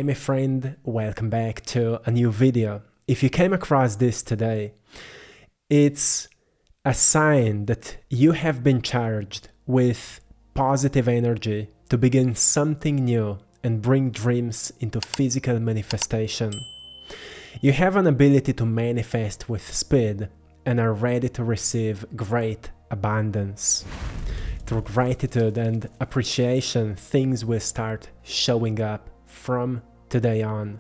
Hey my friend, welcome back to a new video. If you came across this today, it's a sign that you have been charged with positive energy to begin something new and bring dreams into physical manifestation. You have an ability to manifest with speed and are ready to receive great abundance. Through gratitude and appreciation, things will start showing up from today on.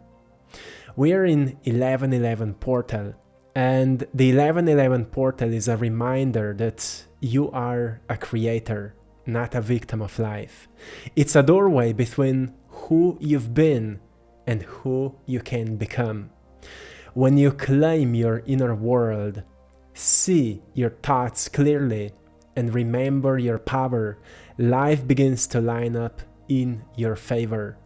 We are in 1111 portal, and the 1111 portal is a reminder that you are a creator, not a victim of life. It's a doorway between who you've been and who you can become. When you claim your inner world, see your thoughts clearly, and remember your power, life begins to line up in your favor.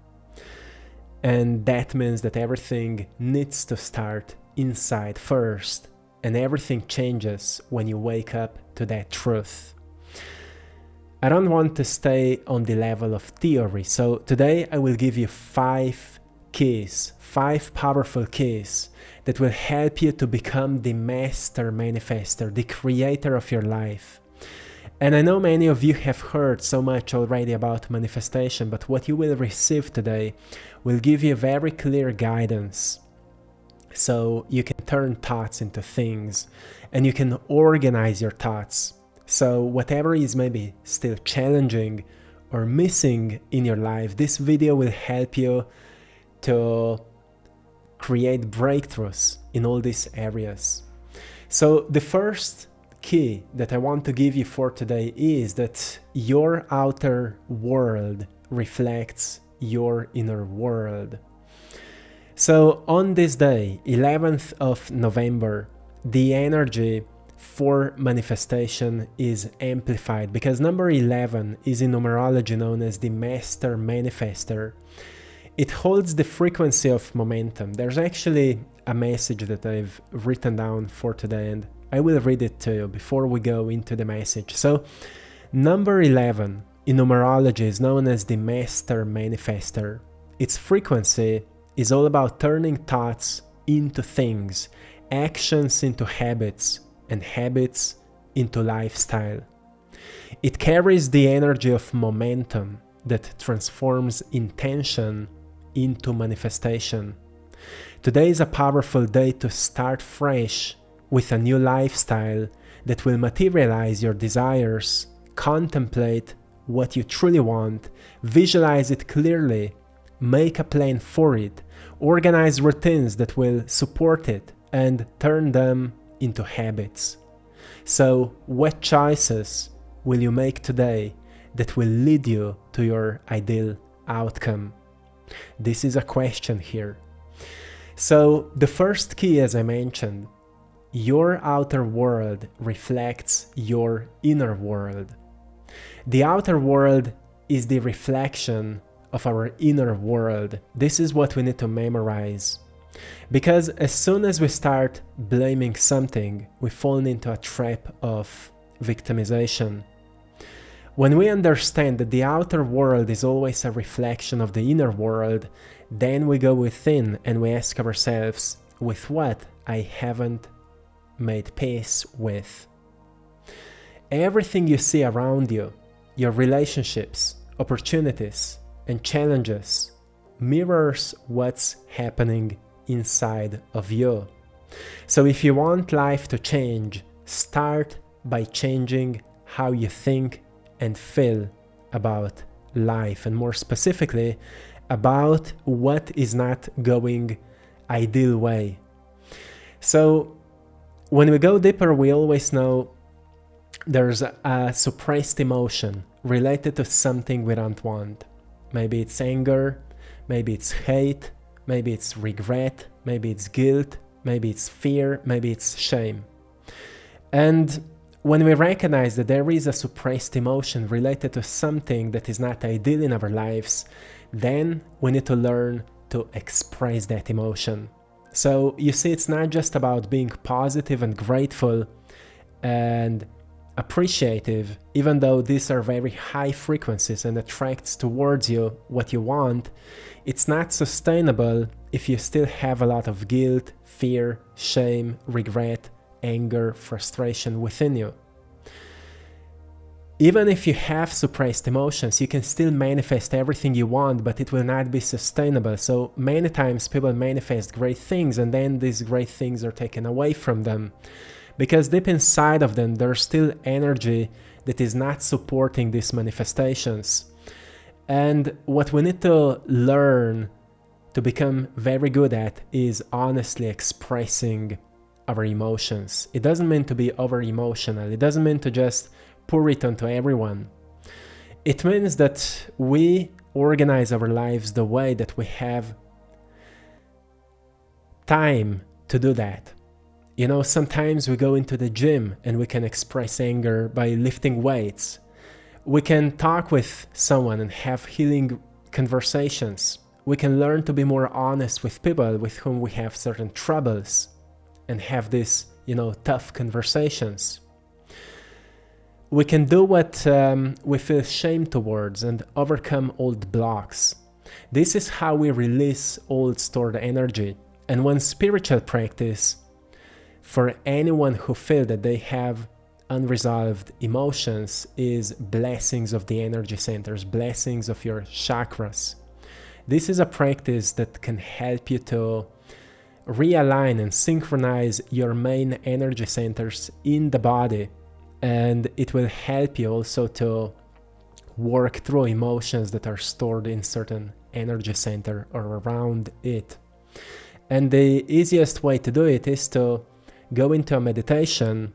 And that means that everything needs to start inside first, and everything changes when you wake up to that truth. I don't want to stay on the level of theory, so today I will give you 5 keys, 5 powerful keys that will help you to become the master manifester, the creator of your life. And I know many of you have heard so much already about manifestation, but what you will receive today will give you very clear guidance. So you can turn thoughts into things, and you can organize your thoughts. So whatever is maybe still challenging or missing in your life, this video will help you to create breakthroughs in all these areas. So the first key that I want to give you for today is that your outer world reflects your inner world. So on this day, 11th of November, the energy for manifestation is amplified because number 11 is in numerology known as the master manifester. It holds the frequency of momentum. There's actually a message that I've written down for today, and I will read it to you before we go into the message. So, number 11 in numerology is known as the master manifester. Its frequency is all about turning thoughts into things, actions into habits, and habits into lifestyle. It carries the energy of momentum that transforms intention into manifestation. Today is a powerful day to start fresh with a new lifestyle that will materialize your desires, contemplate what you truly want, visualize it clearly, make a plan for it, organize routines that will support it, and turn them into habits. So, what choices will you make today that will lead you to your ideal outcome? This is a question here. So, the first key, as I mentioned, your outer world reflects your inner world. The outer world is the reflection of our inner world. This is what we need to memorize. Because as soon as we start blaming something, we fall into a trap of victimization. When we understand that the outer world is always a reflection of the inner world, then we go within and we ask ourselves, with what I haven't made peace with. Everything you see around you, your relationships, opportunities, and challenges, mirrors what's happening inside of you. So if you want life to change, start by changing how you think and feel about life, and more specifically about what is not going ideal way. So when we go deeper, we always know there's a suppressed emotion related to something we don't want. Maybe it's anger, maybe it's hate, maybe it's regret, maybe it's guilt, maybe it's fear, maybe it's shame. And when we recognize that there is a suppressed emotion related to something that is not ideal in our lives, then we need to learn to express that emotion. So you see, it's not just about being positive and grateful and appreciative, even though these are very high frequencies and attracts towards you what you want, it's not sustainable if you still have a lot of guilt, fear, shame, regret, anger, frustration within you. Even if you have suppressed emotions, you can still manifest everything you want, but it will not be sustainable. So many times people manifest great things and then these great things are taken away from them, because deep inside of them there's still energy that is not supporting these manifestations. And what we need to learn to become very good at is honestly expressing our emotions. It doesn't mean to be over emotional. It doesn't mean to just pour it onto everyone. It means that we organize our lives the way that we have time to do that. You know, sometimes we go into the gym and we can express anger by lifting weights. We can talk with someone and have healing conversations. We can learn to be more honest with people with whom we have certain troubles and have these, tough conversations. We can do what we feel shame towards and overcome old blocks. This is how we release old stored energy. And one spiritual practice for anyone who feel that they have unresolved emotions is blessings of the energy centers, blessings of your chakras. This is a practice that can help you to realign and synchronize your main energy centers in the body, and it will help you also to work through emotions that are stored in certain energy center or around it. And the easiest way to do it is to go into a meditation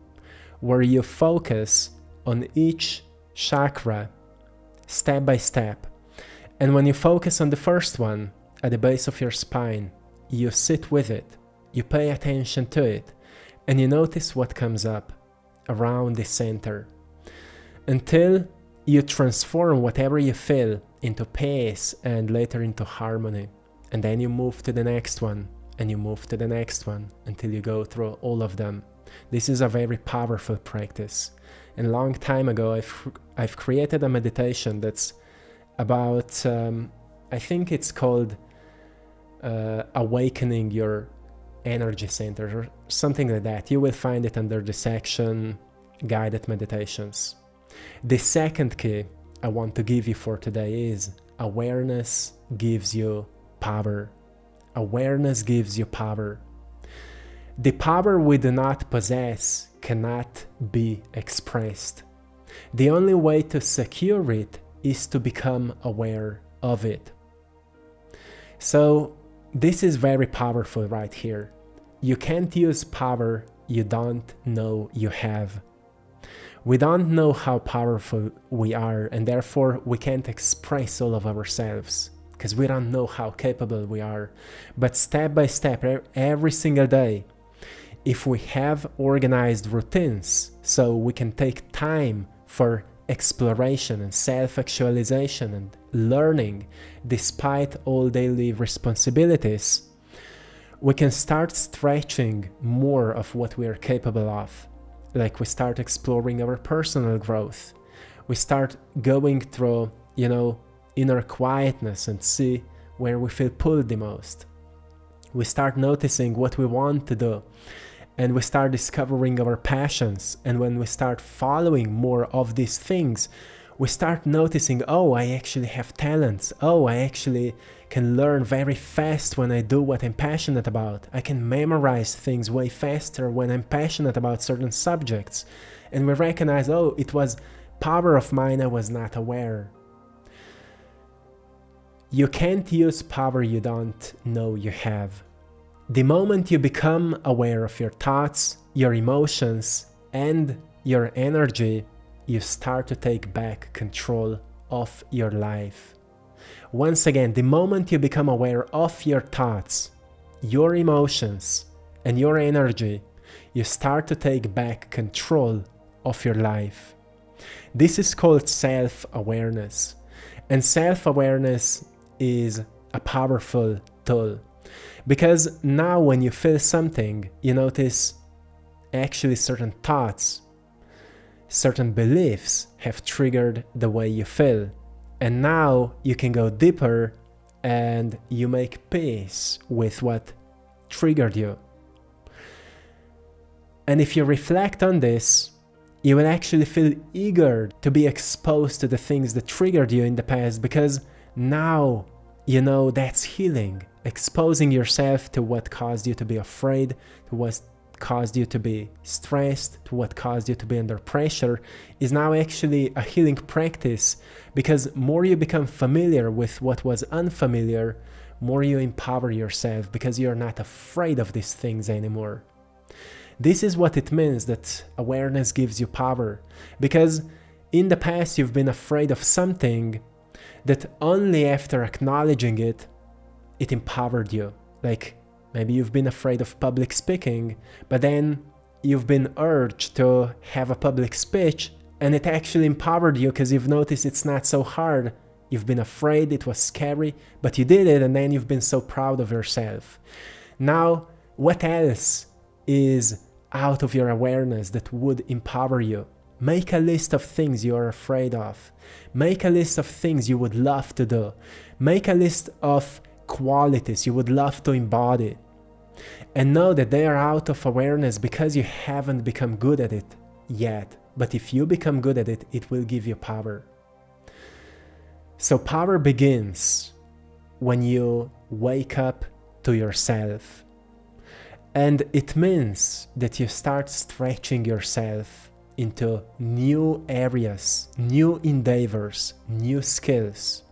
where you focus on each chakra step by step. And when you focus on the first one at the base of your spine, you sit with it, you pay attention to it, and you notice what comes up around the center until you transform whatever you feel into peace and later into harmony. And then you move to the next one and you move to the next one until you go through all of them. This is a very powerful practice. And a long time ago, I've created a meditation that's about, I think it's called awakening your energy centers or something like that. You will find it under the section guided meditations. The second key I want to give you for today is awareness gives you power. Awareness gives you power. The power we do not possess cannot be expressed. The only way to secure it is to become aware of it. So this is very powerful right here. You can't use power you don't know you have. We don't know how powerful we are, and therefore we can't express all of ourselves because we don't know how capable we are. But step by step, every single day, if we have organized routines so we can take time for exploration and self-actualization and learning despite all daily responsibilities, we can start stretching more of what we are capable of. Like we start exploring our personal growth. We start going through, inner quietness and see where we feel pulled the most. We start noticing what we want to do. And we start discovering our passions. And when we start following more of these things, we start noticing, oh, I actually have talents. Oh, I actually can learn very fast when I do what I'm passionate about. I can memorize things way faster when I'm passionate about certain subjects. And we recognize, oh, it was power of mine I was not aware. You can't use power you don't know you have. The moment you become aware of your thoughts, your emotions, and your energy, you start to take back control of your life. Once again, the moment you become aware of your thoughts, your emotions, and your energy, you start to take back control of your life. This is called self-awareness. And self-awareness is a powerful tool. Because now when you feel something, you notice actually certain thoughts certain beliefs have triggered the way you feel. And now you can go deeper and you make peace with what triggered you. And if you reflect on this, you will actually feel eager to be exposed to the things that triggered you in the past, because now you know that's healing. Exposing yourself to what caused you to be afraid, to what caused you to be stressed, to what caused you to be under pressure, is now actually a healing practice, because more you become familiar with what was unfamiliar, more you empower yourself, because you're not afraid of these things anymore. This is what it means that awareness gives you power, because in the past you've been afraid of something that only after acknowledging it, it empowered you. Like maybe you've been afraid of public speaking, but then you've been urged to have a public speech and it actually empowered you because you've noticed it's not so hard. You've been afraid, it was scary, but you did it, and then you've been so proud of yourself. Now, what else is out of your awareness that would empower you? Make a list of things you are afraid of. Make a list of things you would love to do. Make a list of qualities you would love to embody. And know that they are out of awareness because you haven't become good at it yet. But if you become good at it, it will give you power. So power begins when you wake up to yourself. And it means that you start stretching yourself into new areas, new endeavors, new skills,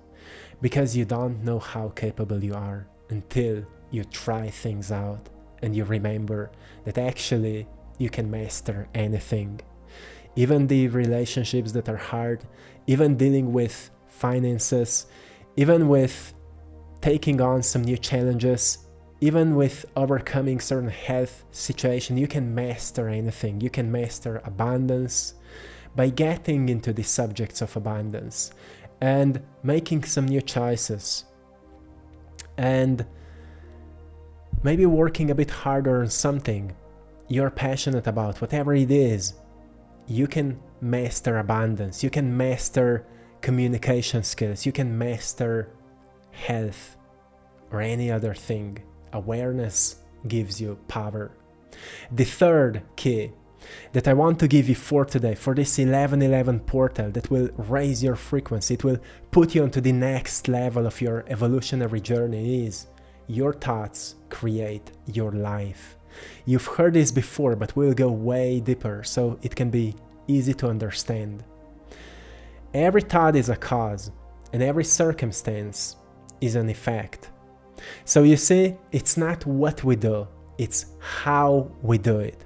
because you don't know how capable you are until you try things out and you remember that actually you can master anything. Even the relationships that are hard, even dealing with finances, even with taking on some new challenges, even with overcoming certain health situation, you can master anything. You can master abundance by getting into the subjects of abundance and making some new choices and maybe working a bit harder on something you're passionate about, whatever it is. You can master abundance. You can master communication skills. You can master health or any other thing. Awareness gives you power. The third key that I want to give you for today, for this 1111 portal that will raise your frequency, it will put you onto the next level of your evolutionary journey, is your thoughts create your life. You've heard this before, but we'll go way deeper so it can be easy to understand. Every thought is a cause, and every circumstance is an effect. So you see, it's not what we do, it's how we do it.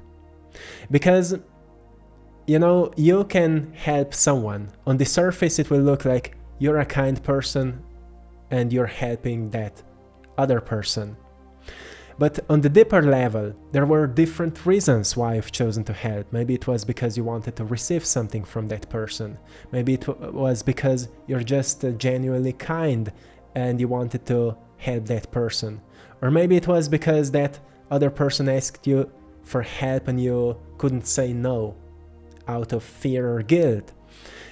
Because, you know, you can help someone. On the surface, it will look like you're a kind person and you're helping that other person. But on the deeper level, there were different reasons why you've chosen to help. Maybe it was because you wanted to receive something from that person. Maybe it was because you're just genuinely kind and you wanted to help that person. Or maybe it was because that other person asked you for help and you couldn't say no out of fear or guilt.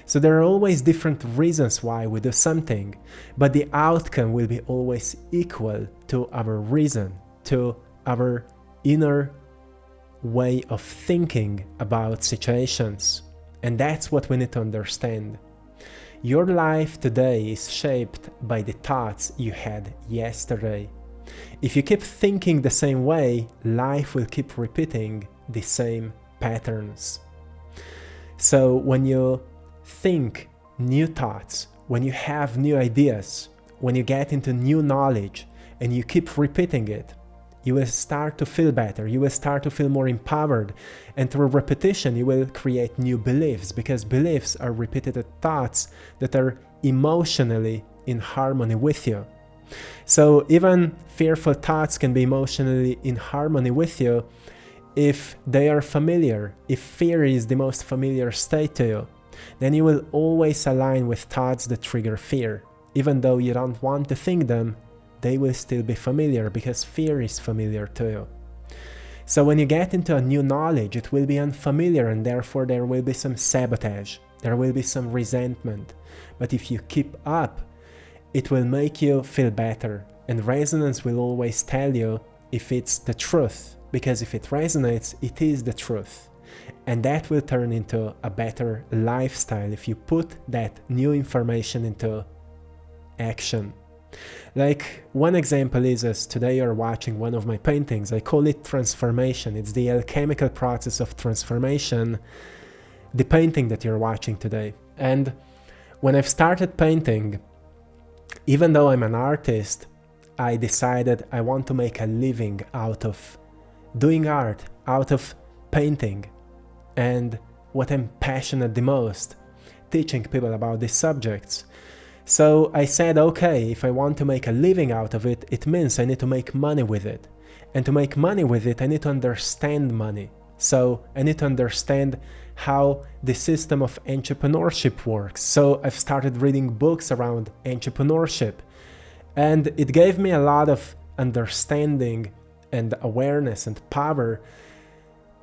So there are always different reasons why we do something, but the outcome will be always equal to our reason, to our inner way of thinking about situations. And that's what we need to understand. Your life today is shaped by the thoughts you had yesterday. If you keep thinking the same way, life will keep repeating the same patterns. So when you think new thoughts, when you have new ideas, when you get into new knowledge and you keep repeating it, you will start to feel better, you will start to feel more empowered, and through repetition you will create new beliefs, because beliefs are repeated thoughts that are emotionally in harmony with you. So even fearful thoughts can be emotionally in harmony with you if they are familiar. If fear is the most familiar state to you, then you will always align with thoughts that trigger fear. Even though you don't want to think them, they will still be familiar because fear is familiar to you. So when you get into a new knowledge, it will be unfamiliar, and therefore there will be some sabotage, there will be some resentment. But if you keep up, it will make you feel better, and resonance will always tell you if it's the truth, because if it resonates, it is the truth. And that will turn into a better lifestyle if you put that new information into action. Like one example is, as today you're watching one of my paintings, I call it transformation. It's the alchemical process of transformation, the painting that you're watching today. And when I've started painting, even though I'm an artist, I decided I want to make a living out of doing art, out of painting. And what I'm passionate the most, teaching people about these subjects. So I said, okay, if I want to make a living out of it, it means I need to make money with it. And to make money with it, I need to understand money. So I need to understand how the system of entrepreneurship works. So I've started reading books around entrepreneurship. And it gave me a lot of understanding and awareness and power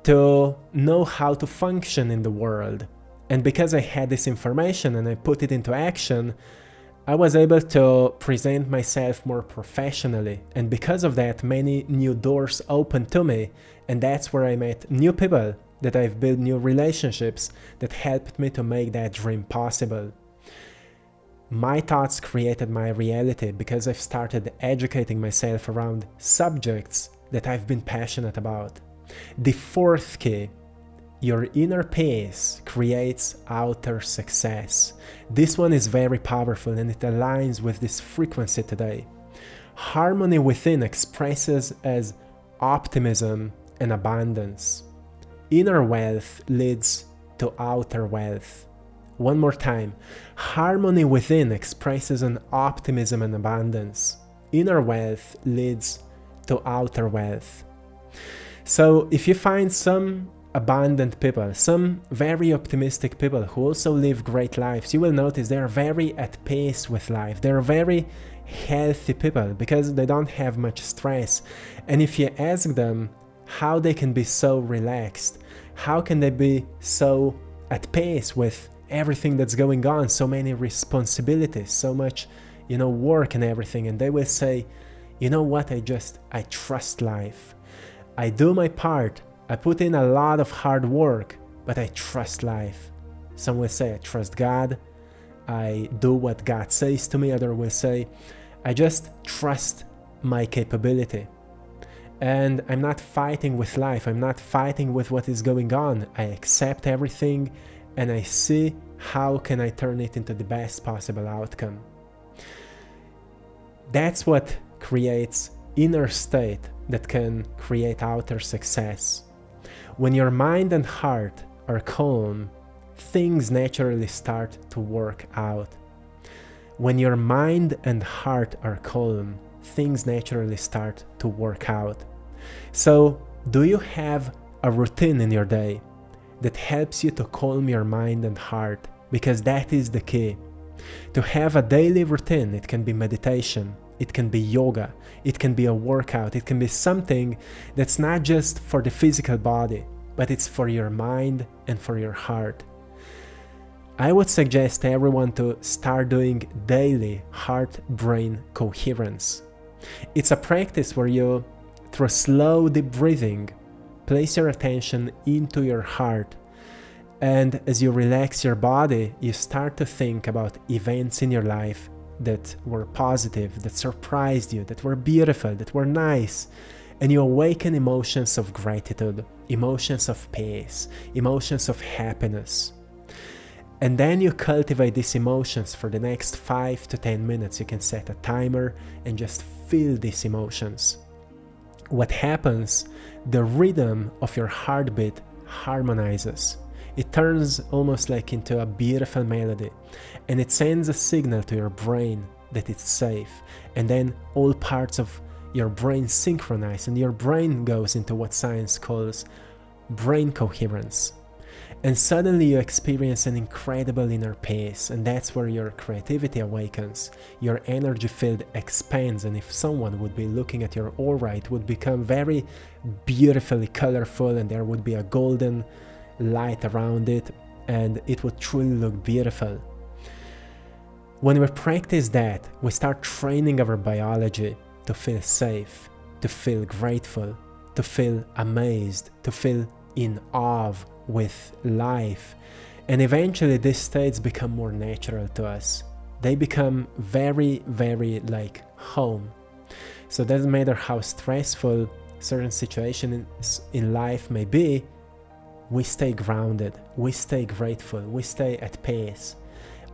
to know how to function in the world. And because I had this information and I put it into action, I was able to present myself more professionally. And because of that, many new doors opened to me. And that's where I met new people, that I've built new relationships that helped me to make that dream possible. My thoughts created my reality because I've started educating myself around subjects that I've been passionate about. The fourth key, your inner peace creates outer success. This one is very powerful and it aligns with this frequency today. Harmony within expresses as optimism and abundance. Inner wealth leads to outer wealth. One more time. Harmony within expresses an optimism and abundance. Inner wealth leads to outer wealth. So if you find some abundant people, some very optimistic people who also live great lives, you will notice they are very at peace with life. They're very healthy people because they don't have much stress. And if you ask them how they can be so relaxed, how can they be so at peace with everything that's going on, so many responsibilities, so much, work and everything, and they will say, you know what, I trust life. I do my part. I put in a lot of hard work, but I trust life. Some will say, I trust God. I do what God says to me. Others will say, I just trust my capability. And I'm not fighting with life. I'm not fighting with what is going on. I accept everything and I see how can I turn it into the best possible outcome. That's what creates inner state that can create outer success. When your mind and heart are calm, things naturally start to work out. When your mind and heart are calm, things naturally start to work out. So, do you have a routine in your day that helps you to calm your mind and heart? Because that is the key. To have a daily routine, it can be meditation, it can be yoga, it can be a workout, it can be something that's not just for the physical body, but it's for your mind and for your heart. I would suggest everyone to start doing daily heart-brain coherence. It's a practice where you, through slow deep breathing, place your attention into your heart. And as you relax your body, you start to think about events in your life that were positive, that surprised you, that were beautiful, that were nice. And you awaken emotions of gratitude, emotions of peace, emotions of happiness. And then you cultivate these emotions for the next 5 to 10 minutes. You can set a timer and just feel these emotions. What happens, the rhythm of your heartbeat harmonizes. It turns almost like into a beautiful melody, and it sends a signal to your brain that it's safe. And then all parts of your brain synchronize, and your brain goes into what science calls brain coherence. And suddenly you experience an incredible inner peace, and that's where your creativity awakens. Your energy field expands, and if someone would be looking at your aura, it would become very beautifully colorful, and there would be a golden light around it, and it would truly look beautiful. When we practice that, we start training our biology to feel safe, to feel grateful, to feel amazed, to feel in awe with life. And eventually these states become more natural to us. They become very, very like home. So it doesn't matter how stressful certain situations in life may be, we stay grounded, we stay grateful, we stay at peace.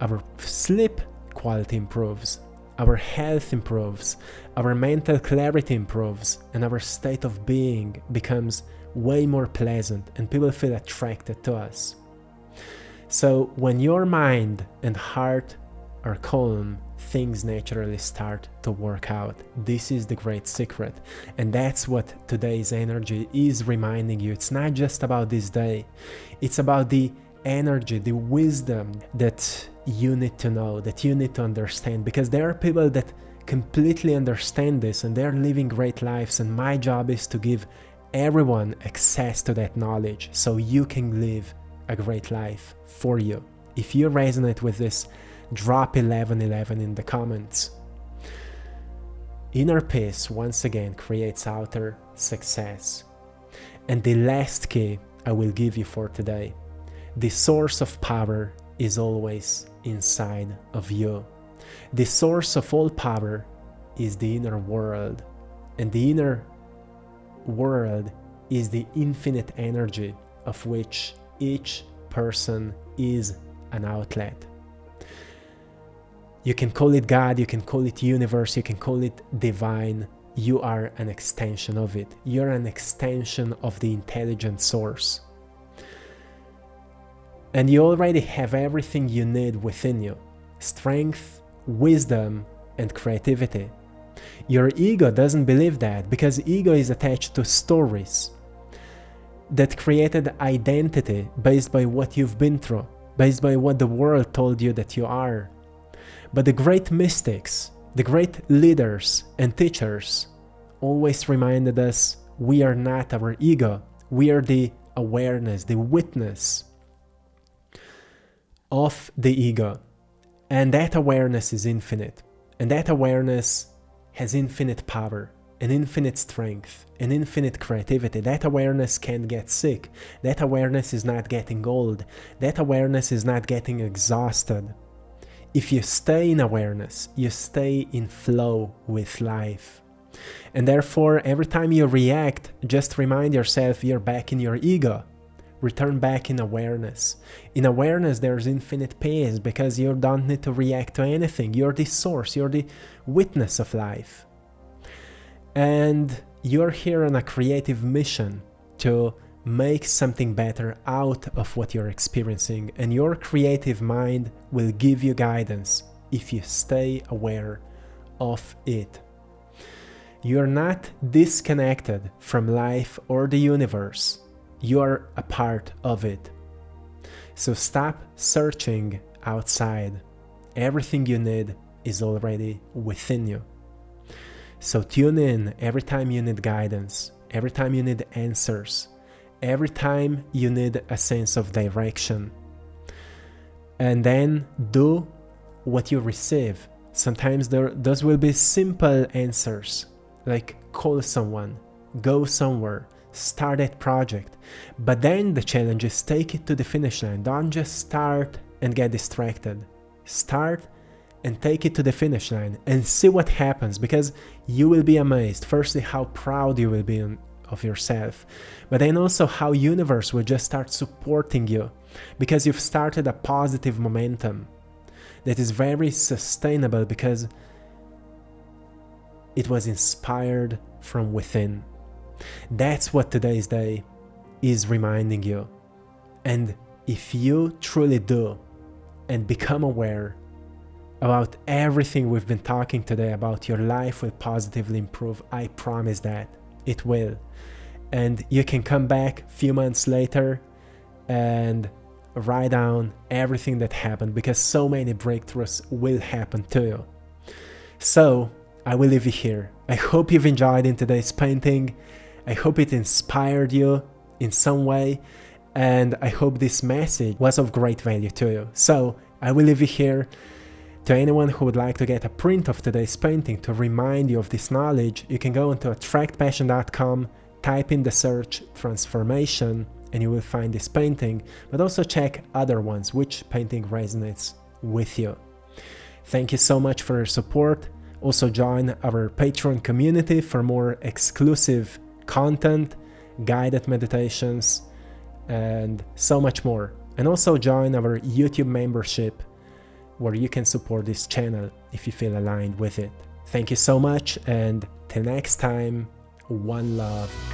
Our sleep quality improves, our health improves, our mental clarity improves, and our state of being becomes way more pleasant, and people feel attracted to us. So when your mind and heart are calm, things naturally start to work out. This is the great secret, and that's what today's energy is reminding you. It's not just about this day, it's about the energy, the wisdom that you need to know, that you need to understand, because there are people that completely understand this and they're living great lives, and my job is to give everyone access to that knowledge so you can live a great life for you. If you resonate with this, drop 1111 in the comments. Inner peace once again creates outer success. And the last key I will give you for today: the source of power is always inside of you. The source of all power is the inner world, and the inner world is the infinite energy of which each person is an outlet. You can call it God, you can call it universe, you can call it divine. You are an extension of it. You're an extension of the intelligent source. And you already have everything you need within you: strength, wisdom, and creativity. Your ego doesn't believe that, because ego is attached to stories that created identity based by what you've been through, based by what the world told you that you are. But the great mystics, the great leaders and teachers always reminded us we are not our ego, we are the awareness, the witness of the ego. And that awareness is infinite, and that awareness has infinite power and infinite strength and infinite creativity. That awareness can't get sick. That awareness is not getting old. That awareness is not getting exhausted. If you stay in awareness, you stay in flow with life. And therefore, every time you react, just remind yourself you're back in your ego. Return back in awareness. In awareness, there's infinite peace, because you don't need to react to anything. You're the source, you're the witness of life. And you're here on a creative mission to make something better out of what you're experiencing. And your creative mind will give you guidance if you stay aware of it. You're not disconnected from life or the universe. You are a part of it. So stop searching outside. Everything you need is already within you. So tune in every time you need guidance, every time you need answers, every time you need a sense of direction. And then do what you receive. Sometimes those will be simple answers, like call someone, go somewhere, start that project. But then the challenge is take it to the finish line. Don't just start and get distracted. Start and take it to the finish line and see what happens, because you will be amazed. Firstly, how proud you will be of yourself, but then also how universe will just start supporting you, because you've started a positive momentum that is very sustainable, because it was inspired from within. That's what today's day is reminding you. And if you truly do and become aware about everything we've been talking today about, your life will positively improve. I promise that it will. And you can come back a few months later and write down everything that happened, because so many breakthroughs will happen to you. So I will leave you here. I hope you've enjoyed in today's painting. I hope it inspired you in some way, and I hope this message was of great value to you. So I will leave you here. To anyone who would like to get a print of today's painting to remind you of this knowledge, you can go into AttractPassion.com, type in the search transformation, and you will find this painting, but also check other ones, which painting resonates with you. Thank you so much for your support. Also join our Patreon community for more exclusive content, guided meditations, and so much more. And also join our YouTube membership, where you can support this channel if you feel aligned with it. Thank you so much, and till next time, one love.